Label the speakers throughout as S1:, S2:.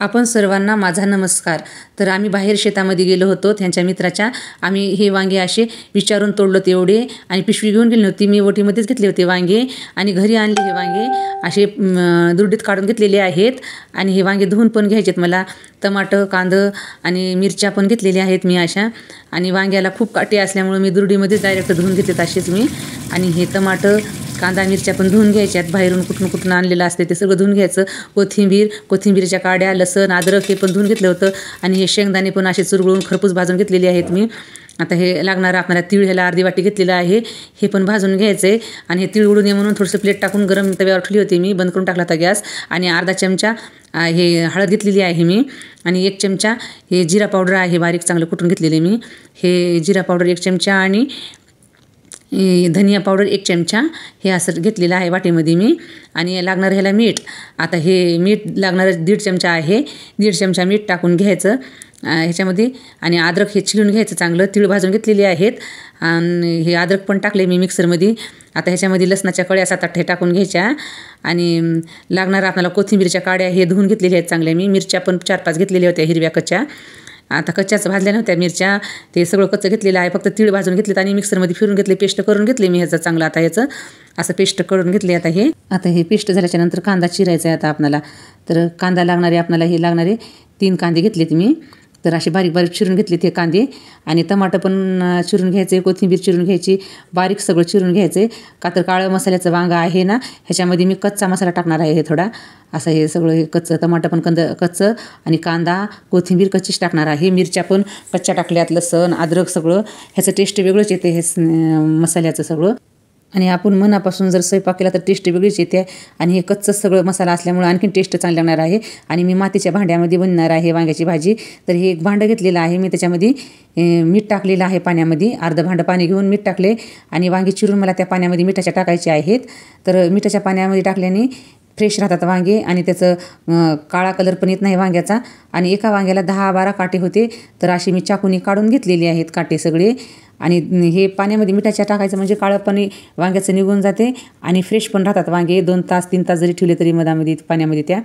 S1: आपण सर्वांना माझा नमस्कार। तर आम्ही बाहेर शेतामध्ये गेलो होतो त्यांच्या मित्राच्या। आम्ही हे वांगे असे विचारून तोडलो तेवढे आणि पिशवी घेऊन गेली नव्हती मी, ओटीमध्येच घेतले होते वांगे आणि घरी आणले हे वांगे असे दुर्डीत काढून घेतलेले आहेत। आणि हे वांगे धुवून पण घ्यायचेत मला। टमाटर, कांदा आणि मिरच्या पण घेतलेल्या आहेत मी अशा। आणि वांग्याला खूप काटे असल्यामुळे मी दुर्डीमध्येच डायरेक्ट धुवून घेतलेत असेच मी। आणि हे टमाटर, कांदा, मिरच्या पण धुवून घ्यायच्यात। बाहेरून कुठून आणलेलं असते ते सगळं धुवून घ्यायचं। कोथिंबीरच्या काड्या, लसण, अद्रक हे पण धुवून घेतलं होतं। आणि हे शेंगदाणे पण असे चुरगळून खरपूस भाजून घेतलेले आहेत मी। आता हे लागणार आपल्याला तीळ, ह्याला अर्धी वाटी घेतलेलं आहे, हे पण भाजून घ्यायचं आहे। आणि हे तीळ उडू नये म्हणून थोडंसं प्लेट टाकून गरम तव्यावर ठेवली होती मी, बंद करून टाकला होता गॅस। आणि अर्धा चमचा हे हळद घेतलेली आहे मी। आणि 1 चमचा हे जिरा पावडर आहे, बारीक चांगलं कुटून घेतलेले मी। हे जिरा पावडर 1 चमचा आणि धनिया पावडर 1 चमचा हे असं घेतलेलं आहे वाटीमध्ये मी। आणि लागणार ह्याला मीठ। आता हे मीठ लागणार 1.5 चमचा आहे, 1.5 चमचा मीठ टाकून घ्यायचं ह्याच्यामध्ये। आणि अद्रक हे चिरून घ्यायचं चांगलं, तीळ भाजून घेतलेले आहेत आणि हे अद्रक पण टाकले मी मिक्सरमध्ये। आता ह्याच्यामध्ये लसणाच्या कळ्या 7-8 हे टाकून घ्यायच्या। आणि लागणार आपल्याला कोथिंबीरच्या काड्या हे धुवून घेतलेल्या आहेत चांगल्या मी। मिरच्या पण 4-5 घेतलेल्या होत्या हिरव्या कच्च्या, आता कच्च्याच भाजल्या नव्हत्या मिरच्या, ते सगळं कच्चं घेतलेलं आहे, फक्त तीळ भाजून घेतलेत आणि मिक्सरमध्ये फिरून घेतले, पेस्ट करून घेतले मी ह्याचं चांगलं। आता ह्याचं असं पेस्ट करून घेतले। आता हे पेस्ट झाल्याच्या नंतर कांदा चिरायचा आहे आता आपल्याला। तर कांदा लागणारे आपल्याला हे लागणारे 3 कांदे घेतलेत मी, तर असे बारीक बारीक चिरून घेतले ते कांदे। आणि टमाटर पण चिरून घ्यायचे, कोथिंबीर चिरून घ्यायची, बारीक सगळं चिरून घ्यायचे। का तर काळं मसाल्याचं वांगा आहे ना, ह्याच्यामध्ये मी कच्चा मसाला टाकणार आहे हे थोडा। असं हे सगळं हे कच्चं टमाटर पण कच्चं आणि कांदा, कोथिंबीर कच्चीच टाकणार आहे। मिरच्या पण कच्च्या टाकल्यात, लसण, अद्रक सगळं ह्याचं टेस्ट वेगळंच येते हे मसाल्याचं सगळं। आणि आपण मनापासून जर स्वयंपाक केला तर टेस्ट वेगळीच येते। आणि हे कच्चं सगळं मसाला असल्यामुळे आणखीन टेस्ट चांगली लागणार आहे। आणि मी मातीच्या भांड्यामध्ये बनणार आहे वांग्याची भाजी। तर हे एक भांडं घेतलेलं आहे मी, त्याच्यामध्ये मीठ टाकलेलं आहे पाण्यामध्ये, अर्धं भांडं पाणी घेऊन मीठ टाकले। आणि वांगे चिरून मला त्या पाण्यामध्ये मिठाच्या टाकायचे आहेत। तर मिठाच्या पाण्यामध्ये टाकल्याने फ्रेश राहतात वांगे आणि त्याचं काळा कलर पण येत नाही वांग्याचा। आणि एका वांग्याला 10-12 काटे होते, तर असे मी चाकूने काढून घेतलेले आहेत काटे सगळे। आणि हे पाण्यामध्ये मिठाच्या टाकायचं म्हणजे काळं पाणी वांग्याचं निघून जाते आणि फ्रेश पण राहतात वांगे। 2 तास 3 तास जरी ठेवले तरी मधामध्ये पाण्यामध्ये त्या।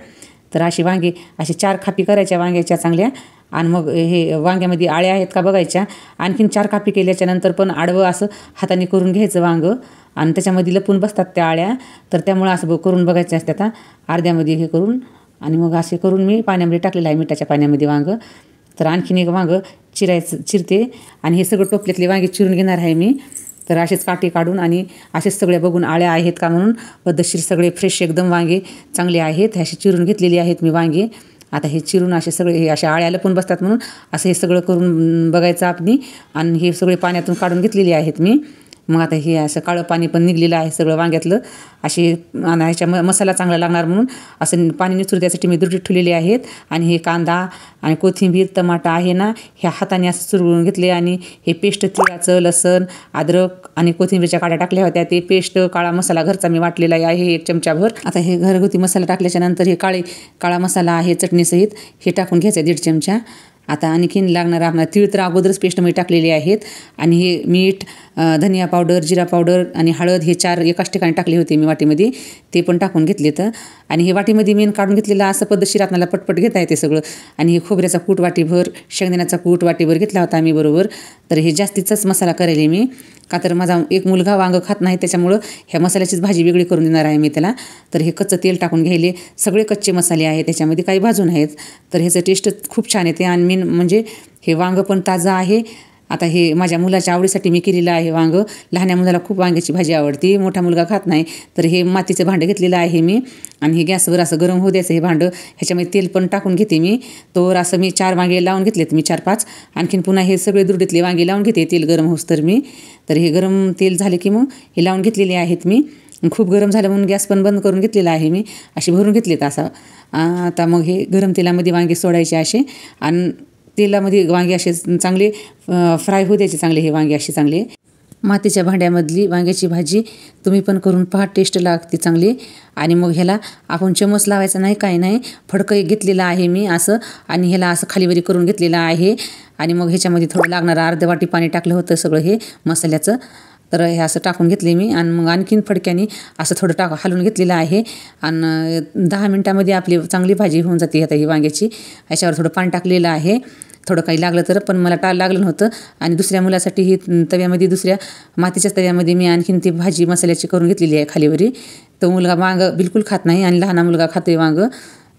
S1: तर असे वांगे असे 4 खापी करायच्या वांग्याच्या चांगल्या। आणि मग हे वांग्यामध्ये आळ्या आहेत का बघायच्या। आणखीन 4 कापी केल्याच्या नंतर पण आडवं असं हाताने करून घ्यायचं वांगं आणि त्याच्यामध्ये लपून बसतात त्या आळ्या, तर त्यामुळं असं करून बघायचं असतं आता अर्ध्यामध्ये हे करून। आणि मग असे करून मी पाण्यामध्ये टाकलेलं आहे मिठाच्या पाण्यामध्ये वांगं। तर आणखीन एक वांगं चिरते आणि हे सगळं टोपल्यातले वांगे चिरून घेणार आहे मी। तर असेच काटे काढून आणि असेच सगळे बघून आळ्या आहेत का म्हणून पद्धतशीर सगळे फ्रेश एकदम वांगे चांगले आहेत, हे असे चिरून घेतलेले आहेत मी वांगे। आता हे चिरून असे सगळे हे अशा आळ्या लपून बसतात म्हणून असं हे सगळं करून बघायचं आपण। आणि हे सगळे पाण्यातून काढून घेतलेले आहेत मी। मग आता हे असं काळं पाणी पण निघलेलं आहे सगळं वांग्यातलं असे। ह्याच्या मसाला चांगला लागणार म्हणून असं पाणी निचरू त्यासाठी मी दुर्डीत ठेवलेले आहेत। आणि हे कांदा आणि कोथिंबीर, टमाटा आहे ना, ह्या हाताने असं चुरगळून घेतले। आणि हे पेस्ट तिळाचं, लसण, अद्रक आणि कोथिंबीरच्या काड्या टाकल्या होत्या, ते पेस्ट काळा मसाला घरचा मी वाटलेला आहे 1 चमचाभर। आता हे घरगुती मसाला टाकल्याच्या नंतर हे काळा मसाला आहे चटणीसहित हे टाकून घ्यायचं 1.5 चमचा। आता आणखीन लागणार आपल्याला तीळ तर अगोदरच पेस्टमध्ये टाकलेले आहेत। आणि हे मीठ, धनिया पावडर, जिरा पावडर आणि हळद हे 4 एकाच ठिकाणी टाकले होते मी वाटीमध्ये, ते पण टाकून घेतले। तर आणि हे वाटीमध्ये मेन काढून घेतलेलं असं पद्धतशीर आपल्याला पटपट घेता येते सगळं। आणि हे खोबऱ्याचा कूट वाटीभर, शेंगदाण्याचा कूट वाटीभर घेतला होता मी बरोबर। तर हे जास्तीचाच मसाला करेल मी, का तर माझा एक मुलगा वांगं खात नाही, त्याच्यामुळं ह्या मसाल्याचीच भाजी वेगळी करून देणार आहे मी त्याला। तर हे कच्चं तेल टाकून घ्यायले, सगळे कच्चे मसाले आहेत त्याच्यामध्ये, काही भाजून आहेत। तर ह्याचं टेस्ट खूप छान येते आणि मेन म्हणजे हे वांगं पण ताजं आहे। आता हे माझ्या मुलाच्या आवडीसाठी मी केलेलं आहे वांगं। लहान्या मुलाला खूप वांग्याची भाजी आवडते, मोठा मुलगा खात नाही। तर हे मातीचं भांडं घेतलेलं आहे मी आणि हे गॅसवर असं गरम होऊ द्यायचं हे भांडं। ह्याच्यामध्ये तेल पण टाकून घेते मी, तोवर असं मी 4 वांगे लावून घेतलेत मी, 4-5। आणखीन पुन्हा हे सगळे दुर्डीतले वांगे लावून घेते तेल गरम होस तर मी। तर हे गरम तेल झाले की मग हे लावून घेतलेले आहेत मी। खूप गरम झालं म्हणून गॅस पण बंद करून घेतलेला आहे मी, असे भरून घेतलेत असं। आता मग हे गरम तेलामध्ये वांगे सोडायचे असे आणि तेलामध्ये वांगे असे चांगले फ्राय होऊ द्यायचे चांगले हे वांगे असे चांगले। मातीच्या भांड्यामधली वांग्याची भाजी तुम्ही पण करून पहा, टेस्ट लागते चांगली। आणि मग ह्याला आपण चमच लावायचा नाही, काही नाही, फडकं एक घेतलेलं आहे मी असं आणि ह्याला असं खालीवरी करून घेतलेलं आहे। आणि मग ह्याच्यामध्ये थोडं लागणारं अर्ध वाटी पाणी टाकलं होतं सगळं हे मसाल्याचं। तर हे असं टाकून घेतले मी आणि मग आणखीन फडक्याने असं थोडं हलवून घेतलेलं आहे आणि 10 मिनटामध्ये आपली चांगली भाजी होऊन जाते आता ही वांग्याची. याच्यावर थोडं पाणी टाकलेलं आहे, थोडं काही लागलं तर, पण मला लागलं नव्हतं. आणि दुसऱ्या मुलासाठी ही तव्यामध्ये, दुसऱ्या मातीच्या तव्यामध्ये मी आणखीन ती भाजी मसाल्याची करून घेतलेली आहे खालीवरी. तो मुलगा वांगं बिलकुल खात नाही आणि लहान मुलगा खातोय वांगं.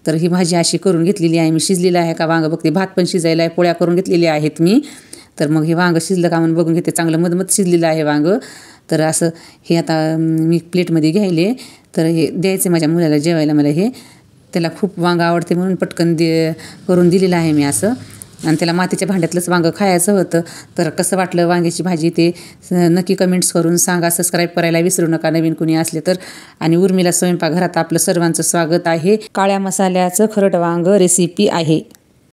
S1: तर ही भाजी अशी करून घेतलेली आहे मी. शिजलेलं आहे का वांगं बघते, भात पण शिजायला आहे, पोळ्या करून घेतलेल्या आहेत मी. तर मग हे वांगं शिजलं का म्हणून बघून घेते, चांगलं मधमध शिजलेलं आहे वांगं. तर असं हे आता मी प्लेटमध्ये घ्यायले. तर हे द्यायचं माझ्या मुलाला जेवायला. मला हे त्याला खूप वांगं आवडते म्हणून पटकन करून दिलेलं आहे मी असं. आणि त्याला मातीच्या भांड्यातलंच वांगं खायचं होतं. तर कसं वाटलं वांग्याची भाजी ते नक्की कमेंट्स करून सांगा. सबस्क्राईब करायला विसरू नका नवीन कुणी असले तर. आणि उर्मिला स्वयंपाकघरात आपलं सर्वांचं स्वागत आहे. काळ्या मसाल्याचं खरड वांगं रेसिपी आहे.